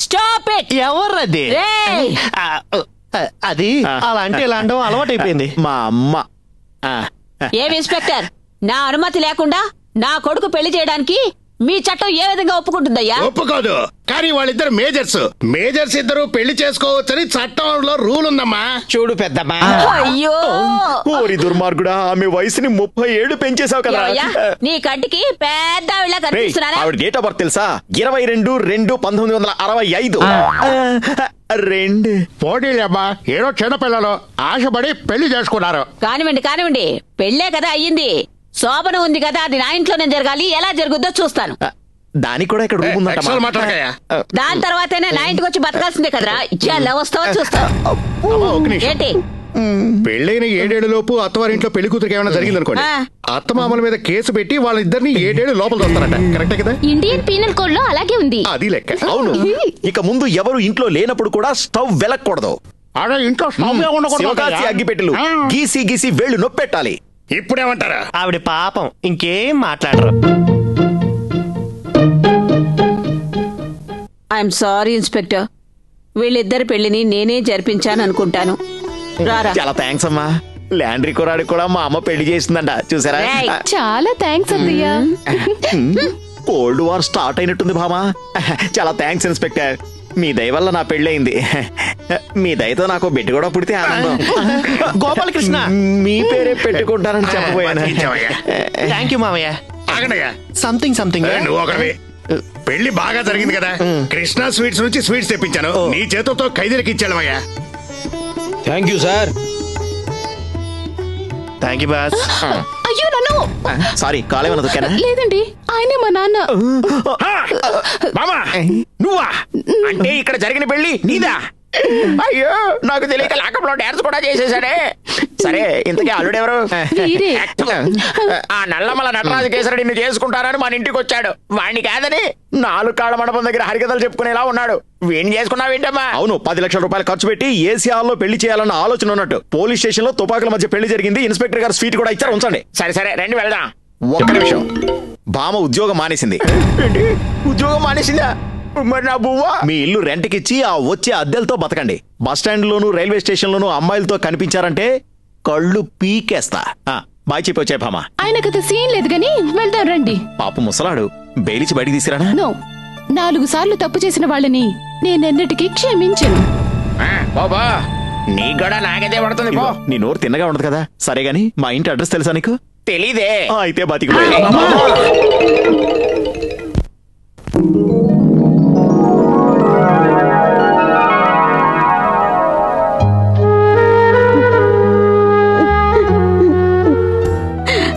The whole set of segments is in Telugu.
Stop it. ఎవర్రది? అది అలా అంటే ఇలా అనడం అలవాటైపోయింది. మా అమ్మ. ఏం ఇన్స్పెక్టర్, నా అనుమతి లేకుండా నా కొడుకు పెళ్లి చేయడానికి మీ చట్టం ఏ విధంగా ఒప్పుకుంటుందయ్యా? ఒప్పుకోదు. కానీ వాళ్ళిద్దరు మేజర్స్ ఇద్దరు పెళ్లి చేసుకోవచ్చని చట్టంలో రూల్ ఉందమ్మా. చూడు పెద్దమ్మా. అయ్యో ఓరి దుర్మార్గుడా, ఆమె వయసుని 37 పెంచేశావు కదా. నీ కంటికి పెద్ద ఆవిడలా కనిపిస్తున్నారా? ఆవిడ డేట్ ఆఫ్ బర్త్ తెలుసా? 22/2/1965. పోటీలేమ్మా, ఏదో చిన్నపిల్లలు ఆశపడి పెళ్లి చేసుకున్నారు. కానివ్వండి, పెళ్లే కదా అయ్యింది. శోభనం ఉంది కదా, అది నా ఇంట్లోనే జరగాలి. ఎలా జరుగుద్దో చూస్తాను. దానికి కూడా ఇక్కడ రూమ్ ఉందట. దాని తర్వాతనే నా ఇంటికి వచ్చి బతకాల్సిందే కదరా. ఎలా వస్తావో చూస్తాను. ఏంటి? పెళ్ళైన 7 ఏళ్ల లోపు అత్తవారింట్లో పెళ్లి కూతురికి ఏమైనా జరిగిందనుకోండి, అత్తమామల మీద కేసు పెట్టి వాళ్ళిద్దరిని 7 ఏళ్లు లోపల తోస్తారట. కరెక్టే కదా? ఇండియన్ పీనల్ కోడ్ లో అలాగే ఉంది. అది లెక్క. అవును. ఇక ముందు ఎవరు ఇంట్లో లేనప్పుడు కూడా స్టవ్ వెలకూడదు. అదే ఇంట్లో శివకాశి అగ్గిపెట్టెలు గీసి వేళ్ళు నొప్పెట్టాలి. ఇప్పుడేమంటారా? ఆవిడ పాపం ఇంకేం మాట్లాడరు. ఐఎమ్ సారీ ఇన్స్పెక్టర్, వీళ్ళిద్దరి పెళ్లిని నేనే జరిపించాను అనుకుంటాను. రారా. చాలా థ్యాంక్స్ అమ్మా. ల్యాండ్రీ కురాడికి కూడా మా అమ్మ పెళ్లి చేసిందంట, చూసారా? చాలా థ్యాంక్స్ అత్తయ్య. కోల్డ్ వార్ స్టార్ట్ అయినట్టుంది భామా. చాలా థ్యాంక్స్ ఇన్స్పెక్టర్, మీ దయ వల్ల నా పెళ్ళయింది. మీ దయతో నాకు బిడ్డ కూడా పుడితే ఆనందం. గోపాలకృష్ణ మీ పేరే పెట్టుకుంటానని చెప్పబోయాను. థ్యాంక్ యూ మావయ్య. సంథింగ్ నువ్వు ఒకటి. పెళ్లి బాగా జరిగింది కదా, కృష్ణ స్వీట్స్ నుంచి స్వీట్స్ తెప్పించాను. నీ చేతులతో ఖైదీలకు ఇచ్చాడమయ్యా. Thank you sir. Thank you boss. అయ్యో నన్ను. సారీ, కాలేమన్నా దుఃఖానా? లేదండి, ఆయనే మా నాన్న. మామా నువ్వా? అంటే ఇక్కడ జరిగిన పెళ్లి నీదా? అయ్యో, నాకు తెలియక లాకప్లో డాన్స్ కూడా చేసేసాడే. సరే, ఇంతకీ అల్లుడెవరు? ఆ నల్లమల నటరాజు కేసరి నిన్ను చేసుకుంటారని మన ఇంటికి వచ్చాడు. వాణ్ణి కాదని 4 కాళ్ళ మండపం దగ్గర హరికథలు చెప్పుకునేలా ఉన్నాడు. వీణ్ణి చేసుకున్నావేంటమ్మా? అవును, 10 లక్షల రూపాయలు ఖర్చు పెట్టి ఏసీ హాల్లో పెళ్లి చేయాలన్న ఆలోచన ఉన్నట్టు. పోలీస్ స్టేషన్ లో తుపాకుల మధ్య పెళ్లి జరిగింది. ఇన్స్పెక్టర్ గారు స్వీట్ కూడా ఇచ్చారు, ఉంచండి. సరే రండి వెళ్దాం. ఒక్క నిమిషం. భామ ఉద్యోగం మానేసింది. ఉద్యోగం మానేసిందా? మరి నా బువ్వ. మీ ఇల్లు రెంట్కిచ్చి ఆ వచ్చే అద్దెలతో బతకండి. బస్ స్టాండ్ లోను రైల్వే స్టేషన్ లోను అమ్మాయిలతో కనిపించారంటే కళ్ళు పీకేస్తా. బాయ్ చెప్పి వచ్చాయి భామ. ఆయనకత సీన్ లేదు గాని వెళ్దాం రండి. పాప ముసలాడు, బెయిలిచి బయటికి తీసుకురానా? 4 సార్లు తప్పు చేసిన వాళ్ళని నేనెన్నటికీ క్షమించను. బాబా, నీ గడా నాగదే పడుతుంది. నీ నోరు తిన్నగా ఉండదు కదా. సరే గాని మా ఇంటి అడ్రస్ తెలుసా నీకు? తెలీదే. అయితే బతికిపోయి.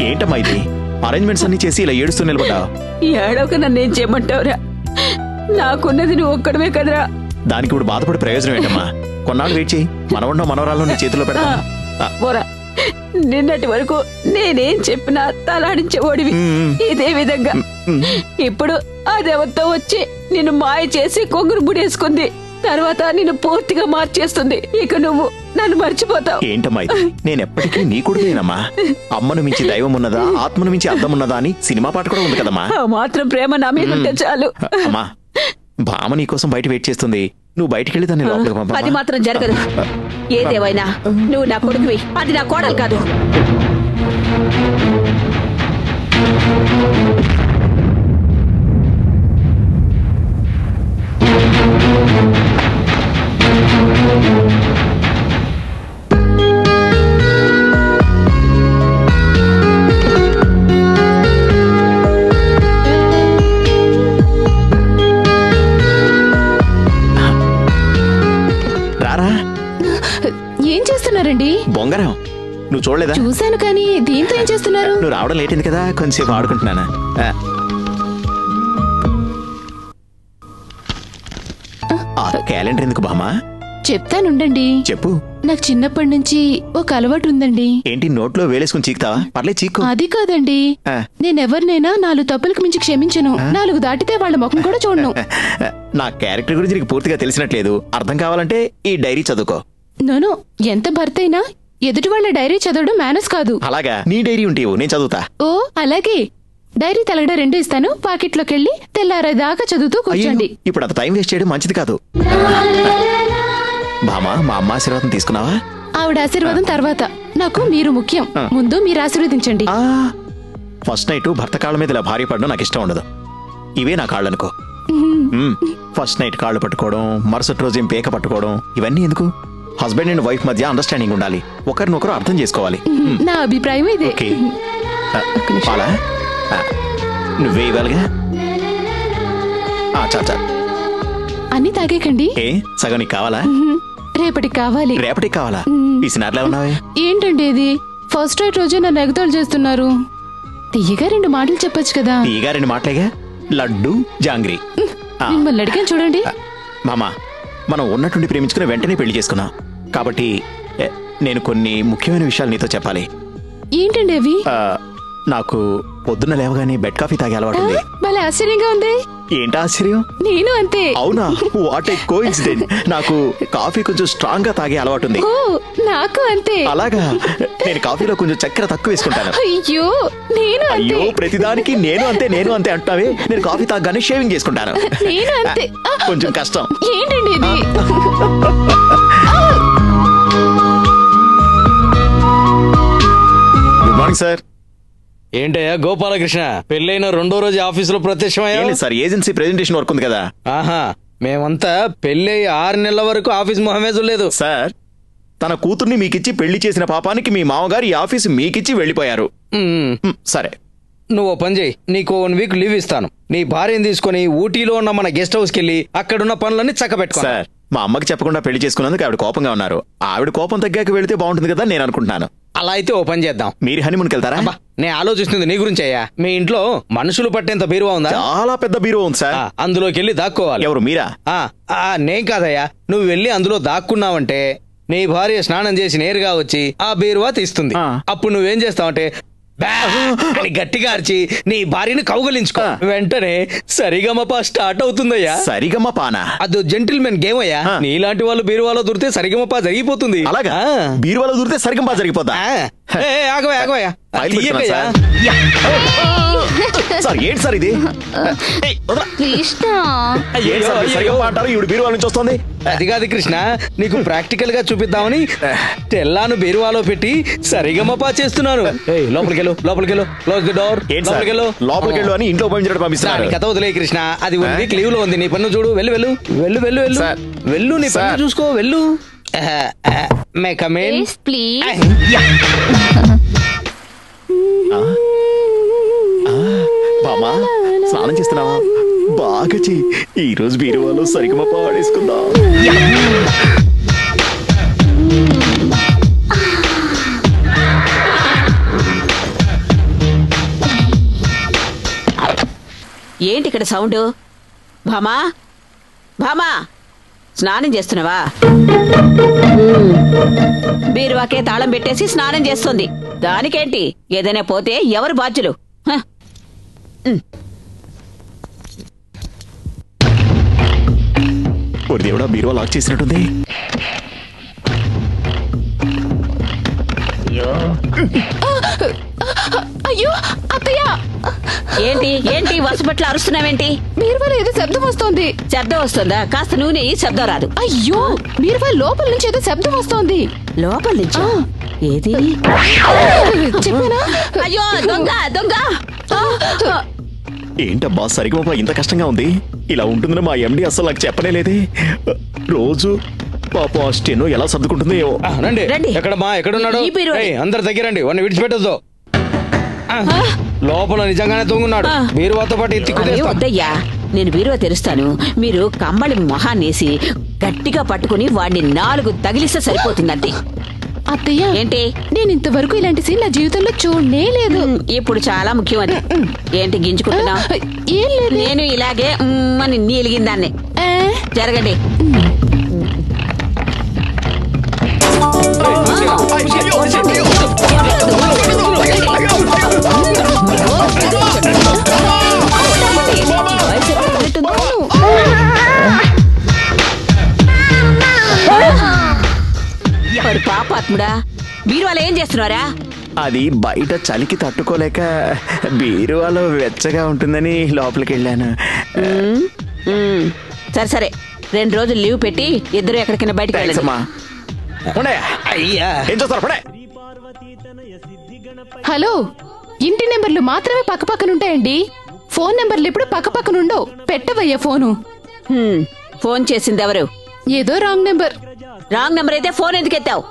ఏంటమ్మా ఇది? అరేంజ్మెంట్స్ అన్ని చేసి ఇలా ఏడుస్తూ నిలబడ్డా? ఏడవక నన్నేం చేయమంటావురా? నాకున్నది నువ్వు ఒక్కడమే కదరా. దానికి ఇప్పుడు బాధపడే ప్రయోజనం ఏంటమ్మా? కొన్నాళ్ళు వెయిట్ చేయి, మనవన్నో మనవరాల్లో నీ చేతిలో పెడతా. నిన్నటి వరకు నేనేం చెప్పినా తలాడించేవాడివి. ఇదే విధంగా ఇప్పుడు అదేవతో వచ్చి నిన్ను మాయ చేసి కొంగురు ముడేసుకుంది. తర్వాత నిన్ను పూర్తిగా మార్చేస్తుంది. ఇక నువ్వు నన్ను మర్చిపోతావు. ఏంటమ్మా ఇది? నేనెప్పటికీ నీ కొడుకునేనమ్మా. అమ్మను మించి దైవం ఉన్నదా, ఆత్మను మించి అర్థం ఉన్నదా అని సినిమా పాట కూడా ఉంది కదమ్మా. మాత్రం ప్రేమ నా మీద ఉంటే చాలు. అమ్మా, భామ నీకోసం బయట వెయిట్ చేస్తుంది. నువ్వు బయటికి వెళ్ళి దాన్ని లోపలికి పంపమ్మా. అది మాత్రం జరగదు. ఏదేవైనా నువ్వు నా కొడుకువి, అది నా కోడలు కాదు. ఏం చేస్తున్నారండి? బొంగరం. నువ్వు చూడలేదా? చూశాను, కానీ దీంతో ఏం చేస్తున్నారు? నువ్వు రావడం లేట్ అయింది కదా, కొంచెంసేపు ఆడుకుంటున్నానా. క్యాలెండర్ ఎందుకు బామా? చెప్తానుండండి. చెప్పు. నాకు చిన్నప్పటి నుంచి ఒక అలవాటు ఉందండి. ఏంటి, నోట్లో వేలేసుకుని చీకుతావా? పర్లేదు చీకు. అది కాదండి, నేనెవరినైనా 4 తప్పులకు మించి క్షమించను. 4 దాటితే వాళ్ళ ముఖం కూడా చూడను. నా క్యారెక్టర్ గురించి నీకు పూర్తిగా తెలిసినట్లేదు. అర్థం కావాలంటే ఈ డైరీ చదువుకో. నోనో, ఎంత భర్త అయినా ఎదుటి వాళ్ళ డైరీ చదవడం మేనస్ కాదు. అలాగా? నీ డైరీ ఉంటే నేను చదువుతా. ఓ అలాగే. డైరీ తలగడ 2 ఇస్తాను, పాకెట్లోకి వెళ్ళి తెల్లారేదాకా చదువుతూ కూర్చోండి. ఇప్పుడు అంత టైం వేస్ట్ చేయడం మంచిది కాదు. బామా, మా అమ్మ ఆశీర్వాదం తీసుకున్నావా? ఆవిడ ఆశీర్వాదం తర్వాత, నాకు మీరు ముఖ్యం. ముందు మీరు ఆశీర్వదించండి. ఫస్ట్ నైట్ భర్త కాళ్ళ మీద ఇలా భార్య పడడం నాకు ఇష్టం ఉండదు. ఇవే నా కాళ్ళనుకో. ఫస్ట్ నైట్ కాళ్ళు పట్టుకోవడం, మరుసటి రోజు ఏం పేక పట్టుకోవడం, ఇవన్నీ ఎందుకు? హస్బెండ్ అండ్ వైఫ్ మధ్య అండర్స్టాండింగ్ ఉండాలి, ఒకరినొకరు అర్థం చేసుకోవాలి. నా అభిప్రాయం ఇదే. ఓకే, పాలా నువ్వే ఇవ్వాలిగా. చాచా అన్ని తాగేకండి. ఏ సగం నీకు కావాలా? రేపటికి కావాలి. రేపటికి కావాలా? ఈ సినార్లో ఉన్నావే ఏంటండి ఇది? ఫస్ట్ నైట్ రోజే నన్ను ఎగతాళి చేస్తున్నారు. తీయగా 2 మాటలు చెప్పొచ్చు కదా. తీయగా 2 మాటలేగా, లడ్డు జాంగ్రీ. మిమ్మల్ని అడిగాను చూడండి. మామా, మనం ఉన్నట్టుండి ప్రేమించుకుని వెంటనే పెళ్లి చేసుకున్నాం కాబట్టి నేను కొన్ని ముఖ్యమైన విషయాలు నీతో చెప్పాలి. ఏంటండి అవి? నాకు పొద్దున్న లేవగానే బెడ్ కాఫీ తాగే అలవాటు ఉంది. భలే ఆశ్చర్యంగా ఉంది. ఏంటి ఆశ్చర్యం? నేను అంతే. అవునా? What a coincident. నాకు కాఫీ కొంచెం స్ట్రాంగ్ గా తాగే అలవాటు ఉంది. నాకు అంతే. అలాగా? నేను కాఫీలో కొంచెం చక్కెర తక్కువ వేసుకుంటాను. అయ్యో, నేను అంతే. అయ్యో, ప్రతిదానికి నేను అంతే అంటావే. నేను కాఫీ తాగగానే షేవింగ్ చేసుకుంటాను. నేను అంతే. కొంచెం కష్టం. ఏంటండి ఇది? Good morning sir. ఏంటయ్యా గోపాలకృష్ణ, పెళ్ళైన 2వ రోజు ఆఫీసులో ప్రత్యక్షమయ్యా? సార్, ఏజెన్సీ ప్రెజెంటేషన్ వర్క్ ఉంది కదా. ఆహా, మేమంతా పెళ్ళై 6 నెలల వరకు ఆఫీస్ మొహమే చూడలేదు. సార్, తన కూతుర్ని మీకిచ్చి పెళ్లి చేసిన పాపానికి మీ మామగారు ఈ ఆఫీసు మీకిచ్చి వెళ్లిపోయారు. సరే, నువ్వు పని చేయి, నీకు 1 వీక్ లీవ్ ఇస్తాను. నీ భార్యను తీసుకుని ఊటీలో ఉన్న మన గెస్ట్ హౌస్ కెళ్ళి అక్కడున్న పనులన్నీ చక్కబెట్టుకో. సార్, మా అమ్మకి చెప్పకుండా పెళ్లి చేసుకున్నందుకు ఆవిడ కోపంగా ఉన్నారు. ఆవిడ కోపం తగ్గాక వెళితే బాగుంటుంది కదా నేను అనుకుంటున్నాను. అలా అయితే ఓ పని చేద్దాం. మీరు హనీమూన్కి వెళ్తారా? నేను ఆలోచిస్తుంది నీ గురించి అయ్యా. మీ ఇంట్లో మనుషులు పట్టేంత బీరువా ఉందా? చాలా పెద్ద బీరువా ఉంది సార్. అందులోకి వెళ్ళి దాక్కోవాలి. ఎవరు, మీరా? నేను కాదయ్యా. నువ్వు వెళ్ళి అందులో దాక్కున్నావంటే నీ భార్య స్నానం చేసి నేరుగా వచ్చి ఆ బీరువా తీస్తుంది. అప్పుడు నువ్వేం చేస్తావంటే అని గట్టిగా అరిచి నీ భార్యని కౌగలించుకో. వెంటనే సరిగమప స్టార్ట్ అవుతుందయ్యా. సరిగమపానా? అదో జెంటిల్మెన్ గేమ్ అయ్యా. నీలాంటి వాళ్ళు బీరువాలో దూరితే సరిగమప జరిగిపోతుంది. అలాగా? బీరువాలో దూరితే సరిగమప జరిగిపోతా? ఆగవయ్యా. సార్, ఏంటి సార్ ఇది? బీరువా నుంచి వస్తుంది. అది కాదు కృష్ణ, నీకు ప్రాక్టికల్ గా చూపిద్దామని తెల్లాను బీరువాలో పెట్టి సరిగమపా చేస్తున్నాను. లోపలికెళ్ళు, క్లోజ్ ది డోర్. లోపలికెళ్ళు అని ఇంట్లో పంపిస్తున్నాను. కథ వదిలే కృష్ణ, అది 1 వీక్ లీవ్ లో ఉంది. నీ పన్ను చూడు. వెళ్ళు, నీ పన్ను చూసుకో, వెళ్ళు. May come in please. బామా, స్నానం చేస్తున్నావా? బాగా చెయ్యి. ఈ రోజు బీరువాలో సరిగమప ఆడేసుకుందాం. ఏంటి ఇక్కడ సౌండ్? భామా, స్నానం చేస్తున్నావా? బీరువాకే తాళం పెట్టేసి స్నానం చేస్తుంది. దానికేంటి? ఏదైనా పోతే ఎవరు బాధ్యులు? దేవుడా, బీరువా లాక్ చేసినట్టుంది. అయ్యో అత్తయ్య, ఏంటి వసుపట్ల అరుస్తున్నావేంటి? బీరువాలో ఏదో శబ్దం వస్తోంది. శబ్దం వస్తుందా? కాస్త నూనె శబ్దం రాదు. అయ్యో, బీరువా లోపల నుంచి ఏదో శబ్దం వస్తోంది. లోపల నుంచి? ఏది? చెప్పానా? అయ్యో, దొంగ! ఏంటబ్బా, సరిగమప ఇంత కష్టంగా ఉంది. ఇలా ఉంటుందని మా ఎండి అసలు నాకు చెప్పనే లేదే. రోజు పాపం ఆ స్టెనో ఎలా సర్దుకుంటుందో ఏమో. రండి. ఎక్కడున్నాడు? అందరు దగ్గరండి, వాడిని విడిచిపెట్టొద్దు. లోపల నిజంగానే తొంగున్నాడు. బీరువాతో పాటు వద్దయ్యా, నేను బీరువా తెరుస్తాను. మీరు కమ్మడి మొహాన్నేసి గట్టిగా పట్టుకుని వాడిని 4 తగిలిస్తే సరిపోతుందంతే. అత్తయ్య, ఏంటి? నేను ఇంతవరకు ఇలాంటి సీన్ నా జీవితంలో చూడనే లేదు. ఇప్పుడు చాలా ముఖ్యం అది. ఏంటి గింజుకుంటున్నా? ఏం లేదు, నేను ఇలాగే అని నీలిగిందాన్ని. జరగండి. పాపాత్ముడా, బీరువాలో ఏం చేస్తున్నారా? అది బయట చలికి తట్టుకోలేక బీరువాలో వెచ్చగా ఉంటుందని లోపలికి వెళ్ళాను. సరే సరే 2 రోజులు లీవ్ పెట్టి ఇద్దరు ఎక్కడికైనా బయటకు వెళ్ళండి. అయ్యా ఏం చూస్తారు పడే. హలో, ఇంటి నెంబర్లు మాత్రమే పక్కపక్కనుంటాయండి. ఫోన్ నెంబర్లు ఎప్పుడు పక్కపక్కనుండవు. పెట్టవయ్యా ఫోను. ఫోన్ చేసింది ఎవరు? ఏదో రాంగ్ నెంబర్. రాంగ్ నెంబర్ అయితే ఫోన్ ఎందుకు ఎత్తావు?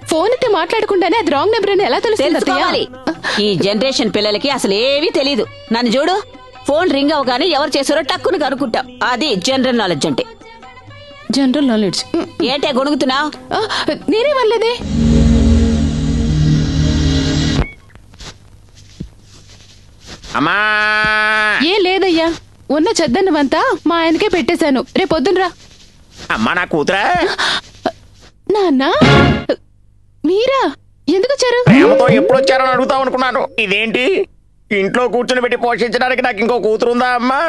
ఫోన్ అయితే మాట్లాడకుండానే అది రాంగ్ నెంబర్ అని ఎలా తెలుస్తుంది అత్తయ్య? తెలుసుకోవాలి. ఈ జనరేషన్ పిల్లలకి అసలు ఏవీ తెలీదు. నన్ను చూడు, ఫోన్ రింగ్ అవగానే ఎవరు చేశారో టక్కును కనుక్కుంటాం. అది జనరల్ నాలెడ్జ్ అంటే. జనరల్ నాలెడ్జ్ ఏంటే గొణుగుతున్నావు? నేనే వల్లేదే. అమ్మా ఏ లేదయ్యా, ఉన్న చెద్దన్నవంతా మా ఆయనకే పెట్టేశాను. రేపొద్దునరా. అమ్మా నా కూతురా. నాన్న మీరా ఎందుకు వచ్చారు? ప్రేమతో ఎప్పుడు వచ్చారని అడుగుతాం అనుకున్నాను. ఇదేంటి ఇంట్లో కూర్చుని పెట్టి పోషించడానికి నాకు ఇంకో కూతురు ఉందా అమ్మా?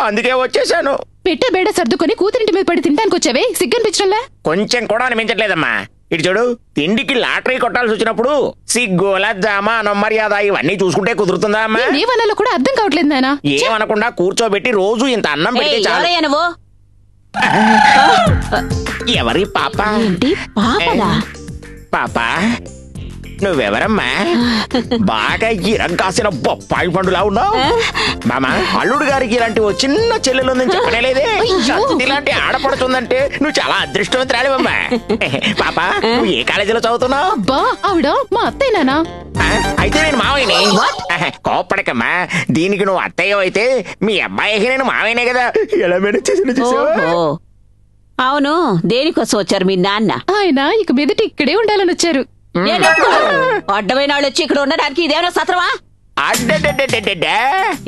అందుకే వచ్చేసాను. పెట్టే బేడ సర్దుకొని కూతురింటి మీద పడి తినడానికి వచ్చావే, సిగ్గనిపించడంలే? కొంచెం కూడా అనిపించట్లేదమ్మా. ఇటు చూడు, తిండికి లాటరీ కొట్టాల్సి వచ్చినప్పుడు సిగ్గుల జామ అనమర్యాద ఇవన్నీ చూసుకుంటే కుదురుతుందా అమ్మా? ఏ వనాలో కూడా అర్థం కావట్లేదు నాన్న. ఏమనకుండా కూర్చోబెట్టి రోజు ఇంత అన్నం పెడితే చాలు. ఎవరయ్యా నువ్వు? ఎవరి పాప? ఏంటి పాపడా? పాప నువ్వెవరమ్మా? బాగా ఇరంకాసిన బొప్పాయి పండులా ఉన్నావు. మామా, అల్లుడు గారికి ఇలాంటి ఓ చిన్న చెల్లెలు ఉందని చెప్పలేదే. ఇలాంటి ఆడపడుతుందంటే నువ్వు చాలా అదృష్టవంతురాలివమ్మా. పాప, నువ్వు ఏ కాలేజీలో చదువుతున్నావు? అబ్బా, ఆవిడ మా అత్తయ్య నాన్న. అయితే నేను మావయ్యని. కోప్పడకమ్మా, దీనికి నువ్వు అత్తయ్య అయితే మీ అబ్బాయికి నేను మావయ్యనే కదా. ఎలా మేనేజ్ చేసిన చూసావా? ఓహో. అవును, దేనికోసం వచ్చారు మీ నాన్న? ఆయన ఇక మీదటి ఇక్కడే ఉండాలని వచ్చారు. అడ్డమైన వాళ్ళు వచ్చి ఇక్కడ ఉండడానికి ఇదేమో సత్రమా?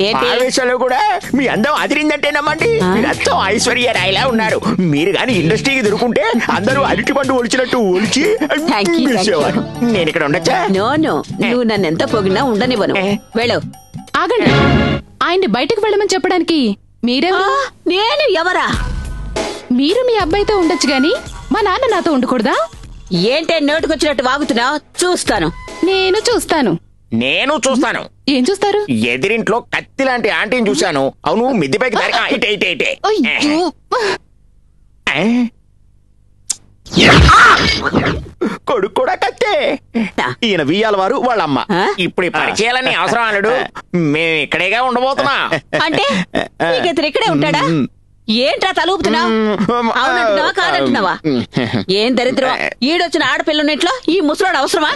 ఏంటి? ఆవేశంలో కూడా మీ అందం అదిరిందంటే నమ్మండి. మీరంతా ఐశ్వర్య రాయిలా ఉన్నారు. మీరు గాని ఇండస్ట్రీకి దొరుకుంటే అందరూ అరటి పండు ఒలిచినట్టు ఒలిచి Thank you, thank you. నేను ఇక్కడ ఉండొచ్చా? నో నో, నువ్వు నన్ను ఎంత పొగినా ఉండనివ్వను. వెళ్ళు. ఆగండి, ఆయన్ని బయటకు వెళ్ళమని చెప్పడానికి మీరెవరు? నేను ఎవరా? మీరు మీ అబ్బాయితో ఉండొచ్చు గాని మా నాన్న నాతో ఉండకూడదా? ఏంటే నోటుకొచ్చినట్టు వాగుతున్నావు? చూస్తాను. నేను చూస్తాను. నేను చూస్తాను. ఏం చూస్తారు? ఎదిరింట్లో కత్తి లాంటి ఆంటీని చూశాను. అవును, మిద్దిపైకి దారికా ఇటే ఇటే ఇటే. అయ్యో, కొడుకు కూడా కత్తే. ఈయన వియ్యాల వారు వాళ్ళమ్మ. ఇప్పుడు ఈ పరిచయాలన్నీ అవసరం అల్లుడు. మేము ఇక్కడేగా ఉండబోతున్నా. అంటే నీకు ఇక్కడే ఉంటాడా? ఏంట్రా తలూపుతున్నావు? అవునంటున్నావా కాదంటున్నావా? ఏం దరిద్రం, ఈడొచ్చిన ఆడపిల్లనిట్లో ఈ ముసలోడు అవసరమా?